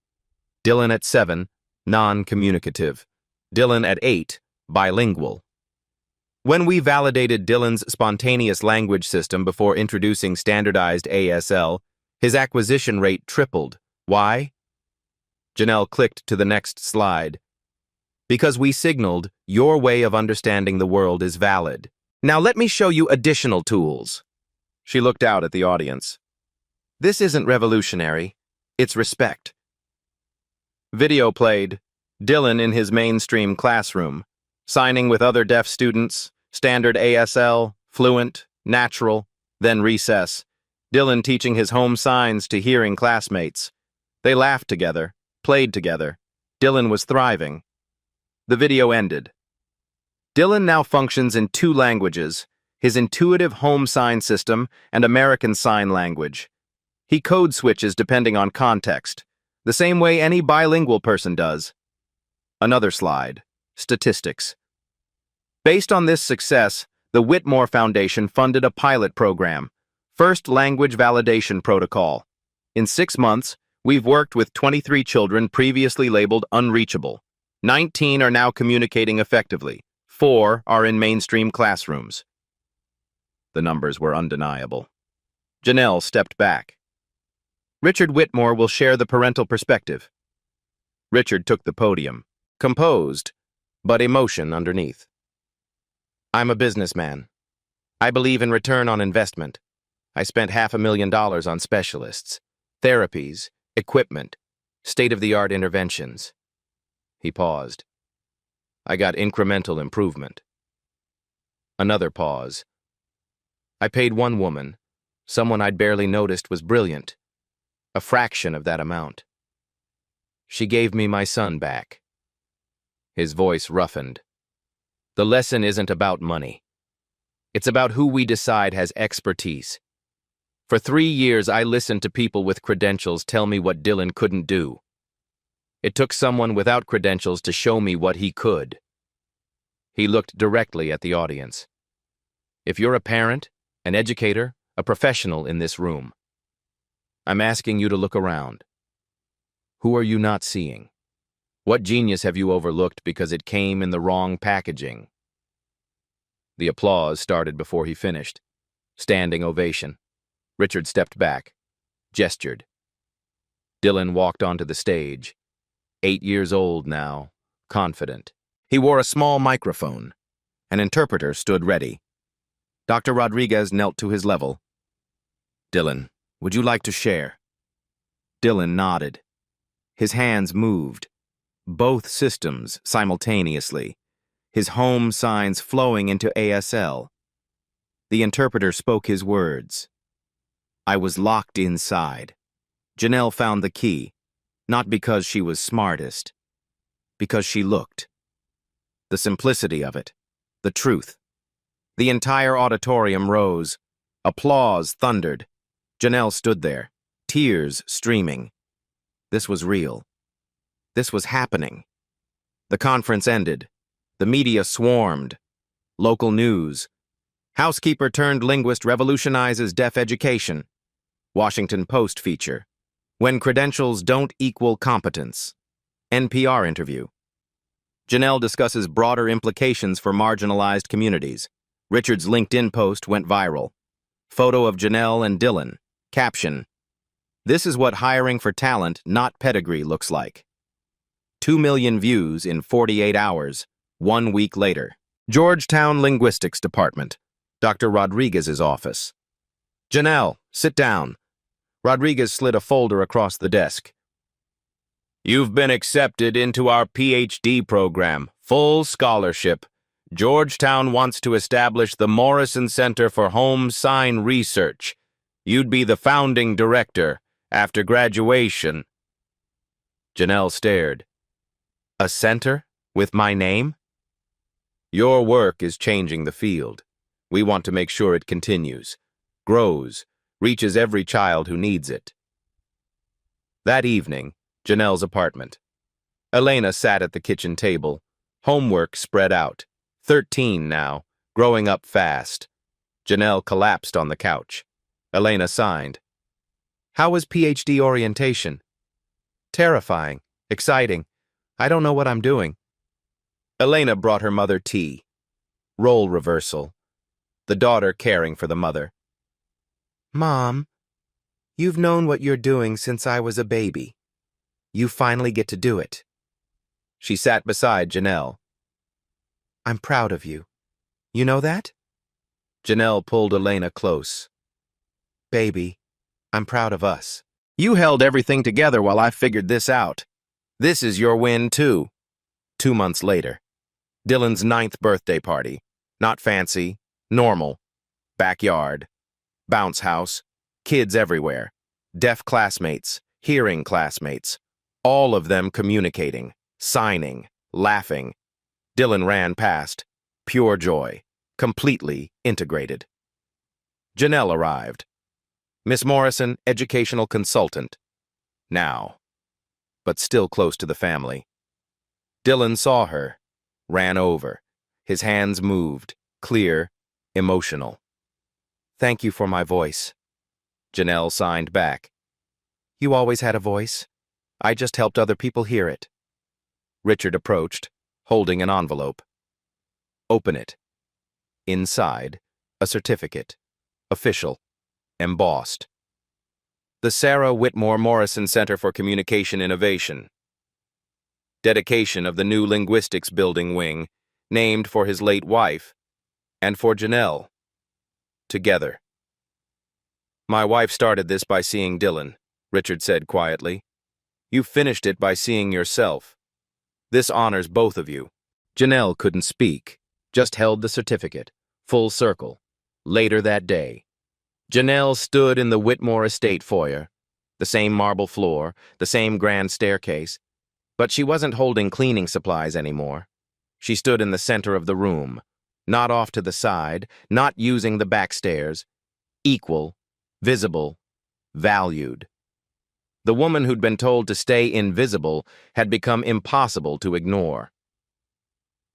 Dylan at 7, non-communicative. Dylan at 8, bilingual. When we validated Dylan's spontaneous language system before introducing standardized ASL, his acquisition rate tripled. Why? Janelle clicked to the next slide. Because we signaled, your way of understanding the world is valid. Now let me show you additional tools. She looked out at the audience. This isn't revolutionary. It's respect. Video played. Dylan in his mainstream classroom, signing with other deaf students, standard ASL, fluent, natural, then recess. Dylan teaching his home signs to hearing classmates. They laughed together, played together. Dylan was thriving. The video ended. Dylan now functions in 2 languages, his intuitive home sign system and American Sign Language. He code switches depending on context, the same way any bilingual person does. Another slide. Statistics. Based on this success, the Whitmore Foundation funded a pilot program, First Language Validation Protocol. In 6 months, we've worked with 23 children previously labeled unreachable. 19 are now communicating effectively. 4 are in mainstream classrooms. The numbers were undeniable. Janelle stepped back. Richard Whitmore will share the parental perspective. Richard took the podium, composed, but emotion underneath. I'm a businessman. I believe in return on investment. I spent $500,000 on specialists, therapies, equipment, state-of-the-art interventions. He paused. I got incremental improvement. Another pause. I paid one woman, someone I'd barely noticed was brilliant, a fraction of that amount. She gave me my son back. His voice roughened. The lesson isn't about money. It's about who we decide has expertise. For 3 years, I listened to people with credentials tell me what Dylan couldn't do. It took someone without credentials to show me what he could. He looked directly at the audience. If you're a parent, an educator, a professional in this room, I'm asking you to look around. Who are you not seeing? What genius have you overlooked because it came in the wrong packaging? The applause started before he finished. Standing ovation. Richard stepped back, gestured. Dylan walked onto the stage. 8 years old now, confident. He wore a small microphone. An interpreter stood ready. Dr. Rodriguez knelt to his level. Dylan, would you like to share? Dylan nodded. His hands moved. Both systems simultaneously. His home signs flowing into ASL. The interpreter spoke his words. I was locked inside. Janelle found the key, not because she was smartest, because she looked. The simplicity of it, the truth. The entire auditorium rose. Applause thundered. Janelle stood there, tears streaming. This was real. This was happening. The conference ended. The media swarmed. Local news. Housekeeper turned linguist revolutionizes deaf education. Washington Post feature. When credentials don't equal competence. NPR interview. Janelle discusses broader implications for marginalized communities. Richard's LinkedIn post went viral. Photo of Janelle and Dylan. Caption. This is what hiring for talent, not pedigree, looks like. 2 million views in 48 hours, 1 week later. Georgetown Linguistics Department. Dr. Rodriguez's office. Janelle, sit down. Rodriguez slid a folder across the desk. You've been accepted into our PhD program, full scholarship. Georgetown wants to establish the Morrison Center for Home Sign Research. You'd be the founding director after graduation. Janelle stared. A center with my name? Your work is changing the field. We want to make sure it continues, grows, reaches every child who needs it. That evening, Janelle's apartment. Elena sat at the kitchen table. Homework spread out. 13 now, growing up fast. Janelle collapsed on the couch. Elena signed. How was PhD orientation? Terrifying, exciting. I don't know what I'm doing. Elena brought her mother tea. Role reversal. The daughter caring for the mother. Mom, you've known what you're doing since I was a baby. You finally get to do it. She sat beside Janelle. I'm proud of you. You know that? Janelle pulled Elena close. Baby, I'm proud of us. You held everything together while I figured this out. This is your win, too. 2 months later. Dylan's 9th birthday party. Not fancy, normal. Backyard. Bounce house. Kids everywhere. Deaf classmates. Hearing classmates. All of them communicating, signing, laughing. Dylan ran past. Pure joy. Completely integrated. Janelle arrived. Miss Morrison, educational consultant. Now. But still close to the family. Dylan saw her. Ran over. His hands moved. Clear. Emotional. Thank you for my voice. Janelle signed back. You always had a voice. I just helped other people hear it. Richard approached, holding an envelope. Open it. Inside, a certificate. Official. Embossed. The Sarah Whitmore Morrison Center for Communication Innovation. Dedication of the new linguistics building wing, named for his late wife, and for Janelle. Together. My wife started this by seeing Dylan, Richard said quietly. You finished it by seeing yourself. This honors both of you. Janelle couldn't speak, just held the certificate, full circle. Later that day, Janelle stood in the Whitmore estate foyer, the same marble floor, the same grand staircase, but she wasn't holding cleaning supplies anymore. She stood in the center of the room, not off to the side, not using the back stairs, equal, visible, valued. The woman who'd been told to stay invisible had become impossible to ignore.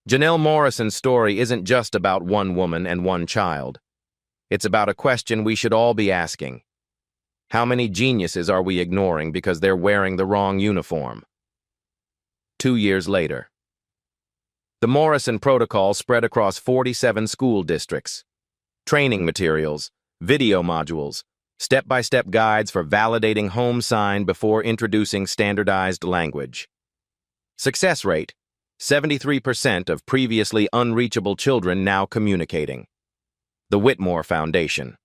Janelle Morrison's story isn't just about one woman and one child. It's about a question we should all be asking. How many geniuses are we ignoring because they're wearing the wrong uniform? 2 years later. The Morrison Protocol spread across 47 school districts. Training materials, video modules, step-by-step guides for validating home sign before introducing standardized language. Success rate, 73% of previously unreachable children now communicating. The Whitmore Foundation.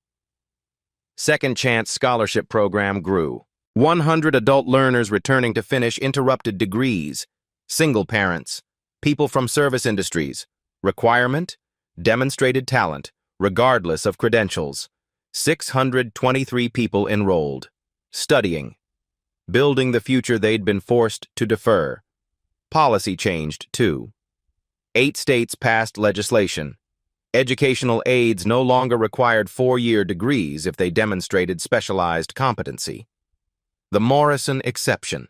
Second Chance Scholarship Program grew. 100 adult learners returning to finish interrupted degrees. Single parents. People from service industries. Requirement? Demonstrated talent, regardless of credentials. 623 people enrolled. Studying. Building the future they'd been forced to defer. Policy changed, too. 8 states passed legislation. Educational aides no longer required 4-year degrees if they demonstrated specialized competency. The Morrison exception.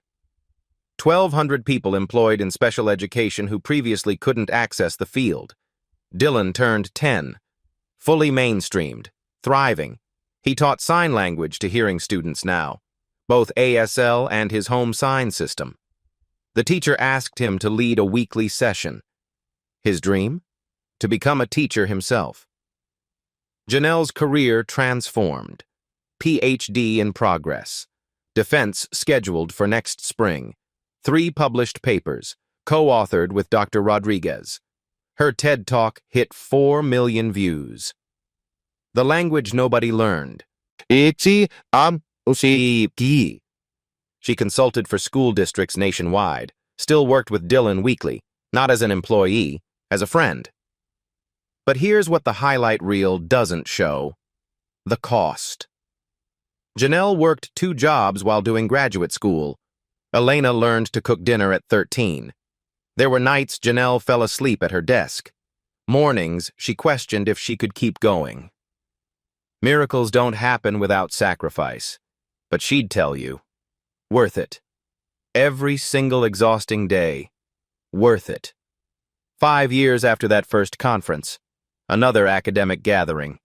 1,200 people employed in special education who previously couldn't access the field. Dylan turned 10, fully mainstreamed, thriving. He taught sign language to hearing students now, both ASL and his home sign system. The teacher asked him to lead a weekly session. His dream? To become a teacher himself. Janelle's career transformed. PhD in progress. Defense scheduled for next spring. 3 published papers, co-authored with Dr. Rodriguez. Her TED Talk hit 4 million views. The language nobody learned. She consulted for school districts nationwide, still worked with Dylan weekly, not as an employee, as a friend. But here's what the highlight reel doesn't show: the cost. Janelle worked 2 jobs while doing graduate school. Elena learned to cook dinner at 13. There were nights Janelle fell asleep at her desk. Mornings, she questioned if she could keep going. Miracles don't happen without sacrifice, but she'd tell you, worth it. Every single exhausting day, worth it. 5 years after that first conference, another academic gathering.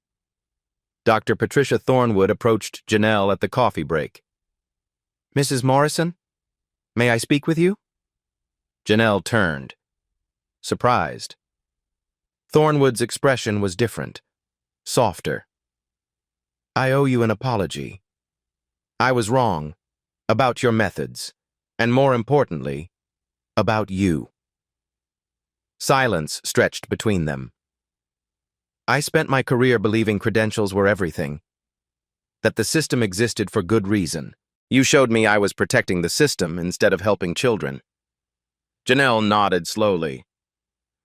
Dr. Patricia Thornwood approached Janelle at the coffee break. "Mrs. Morrison, may I speak with you?" Janelle turned, surprised. Thornwood's expression was different, softer. "I owe you an apology. I was wrong about your methods, and more importantly, about you." Silence stretched between them. "I spent my career believing credentials were everything, that the system existed for good reason. You showed me I was protecting the system instead of helping children." Janelle nodded slowly.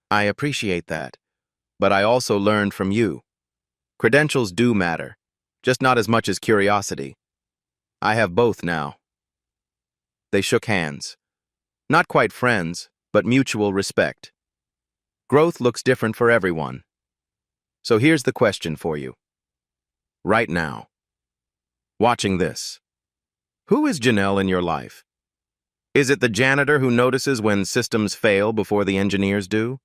"I appreciate that, but I also learned from you. Credentials do matter, just not as much as curiosity. I have both now." They shook hands. Not quite friends, but mutual respect. Growth looks different for everyone. So here's the question for you. Right now, watching this, who is Janelle in your life? Is it the janitor who notices when systems fail before the engineers do?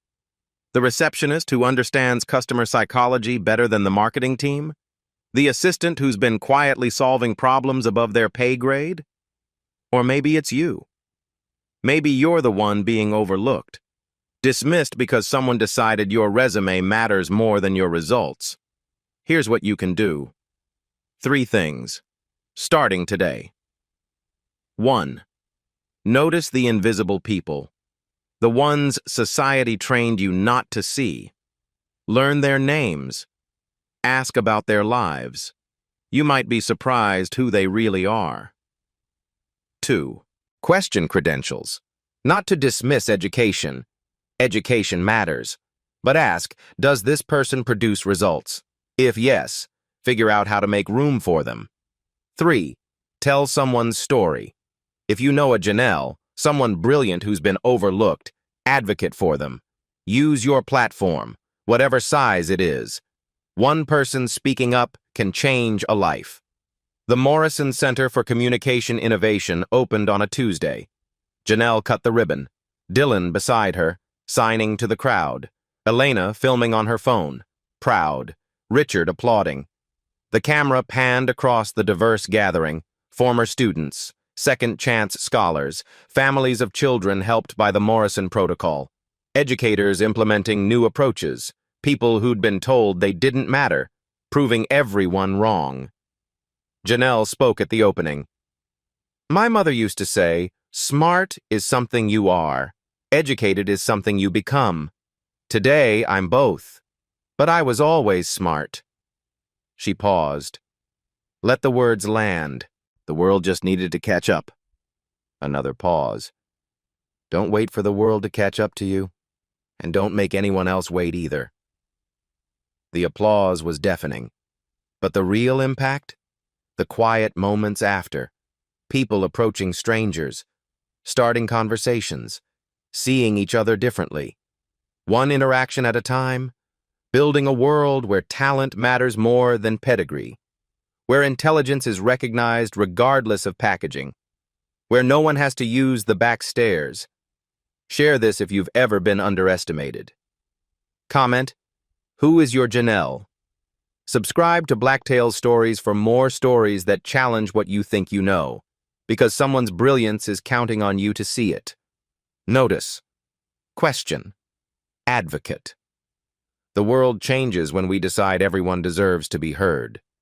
The receptionist who understands customer psychology better than the marketing team? The assistant who's been quietly solving problems above their pay grade? Or maybe it's you. Maybe you're the one being overlooked, dismissed because someone decided your resume matters more than your results. Here's what you can do. 3 things, starting today. 1. Notice the invisible people, the ones society trained you not to see. Learn their names. Ask about their lives. You might be surprised who they really are. 2. Question credentials. Not to dismiss education. Education matters. But ask, does this person produce results? If yes, figure out how to make room for them. 3. Tell someone's story. If you know a Janelle, someone brilliant who's been overlooked, advocate for them. Use your platform, whatever size it is. One person speaking up can change a life. The Morrison Center for Communication Innovation opened on a Tuesday. Janelle cut the ribbon, Dylan beside her, signing to the crowd, Elena filming on her phone, proud, Richard applauding. The camera panned across the diverse gathering, former students, second-chance scholars, families of children helped by the Morrison Protocol, educators implementing new approaches, people who'd been told they didn't matter, proving everyone wrong. Janelle spoke at the opening. "My mother used to say, smart is something you are, educated is something you become. Today, I'm both, but I was always smart." She paused. Let the words land. The world just needed to catch up. Another pause. Don't wait for the world to catch up to you, and don't make anyone else wait either. The applause was deafening, but the real impact? The quiet moments after, people approaching strangers, starting conversations, seeing each other differently, one interaction at a time, building a world where talent matters more than pedigree, where intelligence is recognized regardless of packaging. where no one has to use the back stairs. Share this if you've ever been underestimated. Comment, who is your Janelle? Subscribe to Blacktail's Stories for more stories that challenge what you think you know, because someone's brilliance is counting on you to see it. Notice. Question. Advocate. The world changes when we decide everyone deserves to be heard.